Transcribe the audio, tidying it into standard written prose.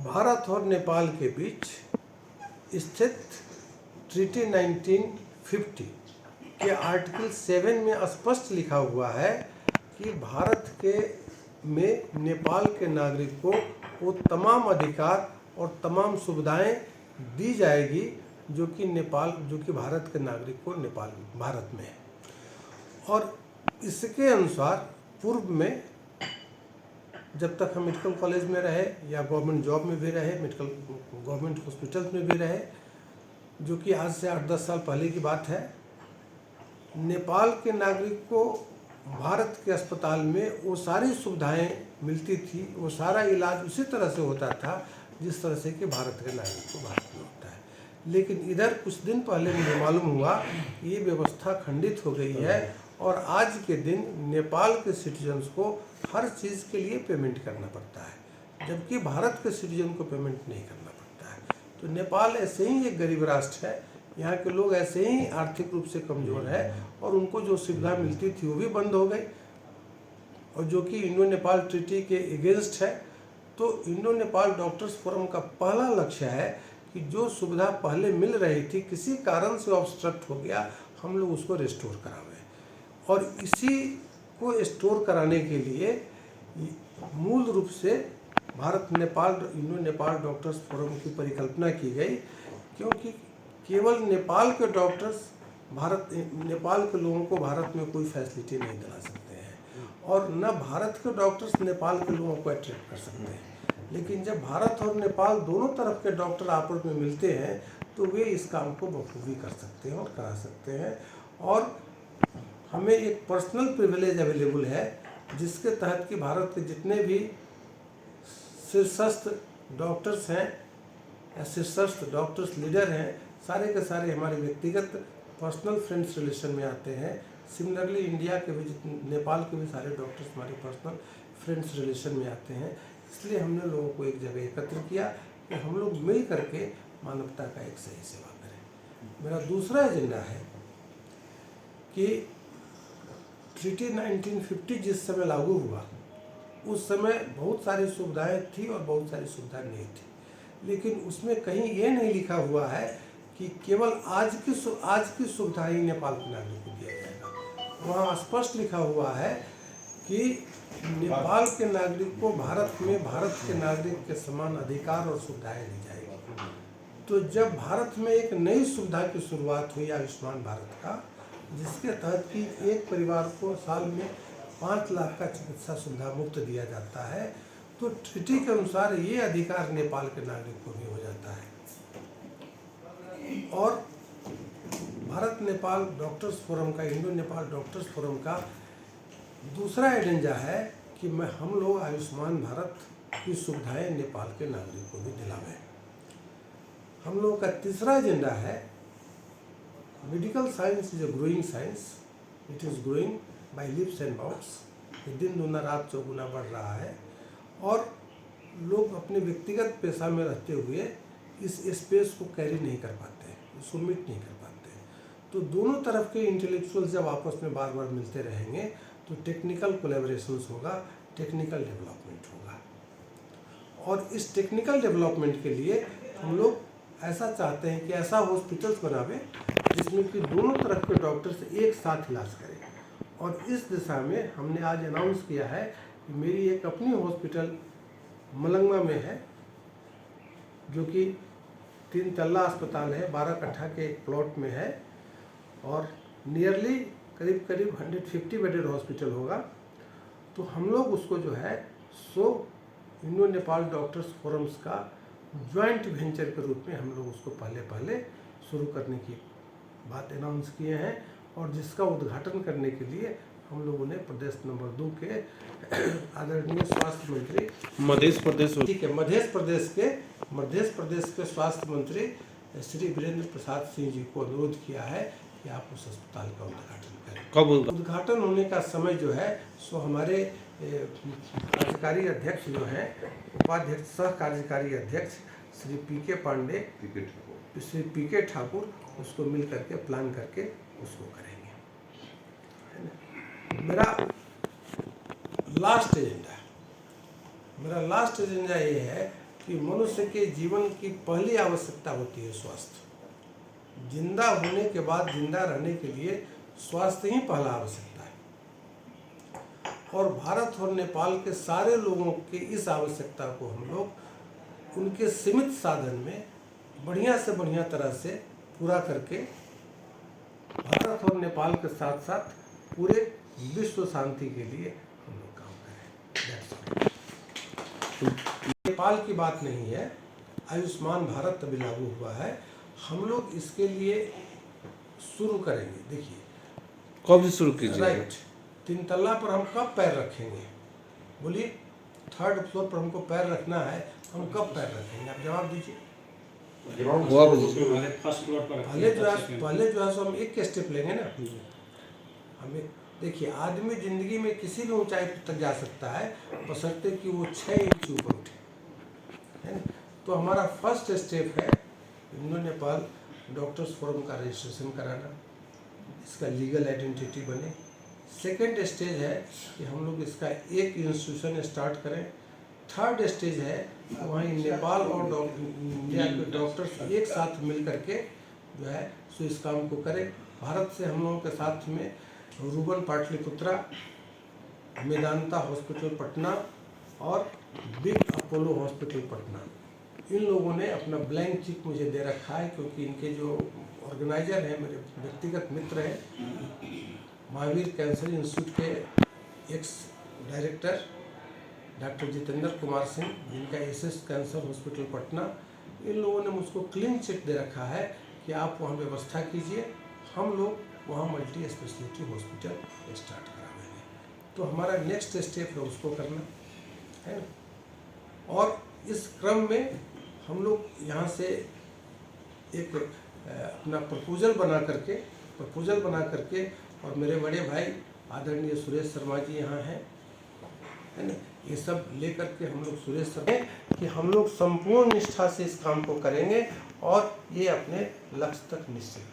भारत और नेपाल के बीच स्थित ट्रीटी 1950 के आर्टिकल 7 में स्पष्ट लिखा हुआ है कि भारत के में नेपाल के नागरिक को वो तमाम अधिकार और तमाम सुविधाएं दी जाएगी जो कि भारत के नागरिक को भारत में है। और इसके अनुसार पूर्व में जब तक हम मेडिकल कॉलेज में रहे या गवर्नमेंट जॉब में भी रहे, गवर्नमेंट हॉस्पिटल्स में भी रहे, जो कि आज से 8-10 साल पहले की बात है, नेपाल के नागरिक को भारत के अस्पताल में वो सारी सुविधाएं मिलती थी, वो सारा इलाज उसी तरह से होता था जिस तरह से कि भारत के नागरिक को भारत में होता है। लेकिन इधर कुछ दिन पहले मुझे मालूम हुआ कि ये व्यवस्था खंडित हो गई है और आज के दिन नेपाल के सिटीजन्स को हर चीज़ के लिए पेमेंट करना पड़ता है, जबकि भारत के सिटीजन को पेमेंट नहीं करना पड़ता है। तो नेपाल ऐसे ही एक गरीब राष्ट्र है, यहाँ के लोग ऐसे ही आर्थिक रूप से कमज़ोर है और उनको जो सुविधा मिलती थी वो भी बंद हो गई, और जो कि इंडो नेपाल ट्रीटी के एगेंस्ट है। तो इंडो नेपाल डॉक्टर्स फोरम का पहला लक्ष्य है कि जो सुविधा पहले मिल रही थी किसी कारण से ऑब्स्ट्रक्ट हो गया, हम लोग उसको रिस्टोर करावें। और इसी को स्टोर कराने के लिए मूल रूप से इंडो नेपाल डॉक्टर्स फोरम की परिकल्पना की गई, क्योंकि केवल नेपाल के डॉक्टर्स नेपाल के लोगों को भारत में कोई फैसिलिटी नहीं दिला सकते हैं और न भारत के डॉक्टर्स नेपाल के लोगों को अट्रैक्ट कर सकते हैं। लेकिन जब भारत और नेपाल दोनों तरफ के डॉक्टर आपस में मिलते हैं तो वे इस काम को बखूबी कर सकते हैं और करा सकते हैं। और हमें एक पर्सनल प्रिविलेज अवेलेबल है जिसके तहत कि भारत के जितने भी शीर्षस्थ डॉक्टर्स हैं या शीर्षस्थ डॉक्टर्स लीडर हैं, सारे के सारे हमारे व्यक्तिगत पर्सनल फ्रेंड्स रिलेशन में आते हैं। सिमिलरली इंडिया के भी नेपाल के भी सारे डॉक्टर्स हमारे पर्सनल फ्रेंड्स रिलेशन में आते हैं। इसलिए हमने लोगों को एक जगह एकत्र किया कि हम लोग मिल करके मानवता का एक सही सेवा करें। मेरा दूसरा एजेंडा है कि ट्रीटी 1950 जिस समय लागू हुआ उस समय बहुत सारी सुविधाएं थी और बहुत सारी सुविधाएं नहीं थी, लेकिन उसमें कहीं ये नहीं लिखा हुआ है कि केवल आज की सुविधा ही नेपाल के नागरिक को दिया जाएगा। वहाँ स्पष्ट लिखा हुआ है कि नेपाल के नागरिक को भारत में भारत के नागरिक के समान अधिकार और सुविधाएं दी जाएगी। तो जब भारत में एक नई सुविधा की शुरुआत हुई आयुष्मान भारत का, जिसके तहत कि एक परिवार को साल में 5 लाख का चिकित्सा सुविधा मुफ्त दिया जाता है, तो ट्रीटी के अनुसार ये अधिकार नेपाल के नागरिक को भी हो जाता है। और भारत नेपाल डॉक्टर्स फोरम का, इंडो नेपाल डॉक्टर्स फोरम का दूसरा एजेंडा है कि हम लोग आयुष्मान भारत की सुविधाएं नेपाल के नागरिक को भी दिलावें। हम लोगों का तीसरा एजेंडा है medical science is a growing science, it is growing by leaps and bounds. दिन दुना रात चौगुना बढ़ रहा है और लोग अपने व्यक्तिगत पेशा में रहते हुए इस स्पेस को कैरी नहीं कर पाते, इसको मीट नहीं कर पाते। तो दोनों तरफ के इंटेलेक्चुअल्स जब आपस में बार बार मिलते रहेंगे तो टेक्निकल कोलैबोरेशंस होगा, टेक्निकल डेवलपमेंट होगा। और इस टेक्निकल डेवलपमेंट के लिए हम लोग ऐसा चाहते हैं कि ऐसा हॉस्पिटल्स बनावे जिसमें कि दोनों तरफ के डॉक्टर्स एक साथ इलाज करें। और इस दिशा में हमने आज अनाउंस किया है कि मेरी एक अपनी हॉस्पिटल मलंगवा में है, जो कि 3 तल्ला अस्पताल है, 12 कट्ठा के एक प्लॉट में है और नियरली करीब 150 बेडेड हॉस्पिटल होगा। तो हम लोग उसको जो है इंडो नेपाल डॉक्टर्स फोरम्स का ज्वाइंट वेंचर के रूप में हम लोग उसको पहले शुरू करने की बात अनाउंस किए हैं, और जिसका उद्घाटन करने के लिए हम लोगों ने प्रदेश नंबर 2 के आदरणीय स्वास्थ्य मंत्री मध्य प्रदेश के स्वास्थ्य मंत्री श्री वीरेंद्र प्रसाद सिंह जी को अनुरोध किया है कि आप उस अस्पताल का उद्घाटन करें। कब उद्घाटन होने का समय जो है सो हमारे कार्यकारी अध्यक्ष जो हैं, उपाध्यक्ष सह कार्यकारी अध्यक्ष श्री पीके ठाकुर उसको मिल करके प्लान करके उसको करेंगे। मेरा लास्ट एजेंडा ये है कि मनुष्य के जीवन की पहली आवश्यकता होती है स्वास्थ्य। जिंदा होने के बाद जिंदा रहने के लिए स्वास्थ्य ही पहला आवश्यकता है, और भारत और नेपाल के सारे लोगों के इस आवश्यकता को हम लोग उनके सीमित साधन में बढ़िया से बढ़िया तरह से पूरा करके भारत और नेपाल के साथ साथ पूरे विश्व शांति के लिए हम लोग काम करें। नेपाल की बात नहीं है, आयुष्मान भारत अभी लागू हुआ है, हम लोग इसके लिए शुरू करेंगे। देखिए कब से शुरू कीजिए? राइट, 3 तल्ला पर हम कब पैर रखेंगे? बोलिए, 3rd फ्लोर पर हमको पैर रखना है, हम कब पैर रखेंगे? आप जवाब दीजिए। पहले जो है सो हम एक स्टेप लेंगे ना। हमें देखिए, आदमी जिंदगी में किसी भी ऊंचाई तक जा सकता है बशर्ते कि वो 6 इंच ऊपर उठे, है ना। तो हमारा फर्स्ट स्टेप है इंडो नेपाल डॉक्टर्स फोरम का रजिस्ट्रेशन कराना, इसका लीगल आइडेंटिटी बने। सेकेंड स्टेज है कि हम लोग इसका एक इंस्टीट्यूशन स्टार्ट करें। थर्ड स्टेज है वहीं नेपाल और इंडिया के डॉक्टर्स एक साथ मिल करके जो है सो इस काम को करें। भारत से हम लोगों के साथ में रूबन पाटलिपुत्रा, मेदांता हॉस्पिटल पटना और बिग अपोलो हॉस्पिटल पटना, इन लोगों ने अपना ब्लैंक चेक मुझे दे रखा है, क्योंकि इनके जो ऑर्गेनाइजर हैं मेरे व्यक्तिगत मित्र हैं, महावीर कैंसर इंस्टीट्यूट के ex director doctor Jitendra Kumar Singh, जिनका एसएस कैंसर हॉस्पिटल पटना, इन लोगों ने मुझको क्लीन चिट दे रखा है कि आप वहाँ व्यवस्था कीजिए, हम लोग वहाँ मल्टी स्पेशलिटी हॉस्पिटल स्टार्ट कराएंगे। तो हमारा नेक्स्ट स्टेप है उसको करना, है ना। और इस क्रम में हम लोग यहाँ से एक अपना प्रपोजल बना करके और मेरे बड़े भाई आदरणीय सुरेश शर्मा जी यहाँ हैं, है ना, ये सब लेकर के हम लोग सुरेश शर्मा कि हम लोग संपूर्ण निष्ठा से इस काम को करेंगे और ये अपने लक्ष्य तक निश्चित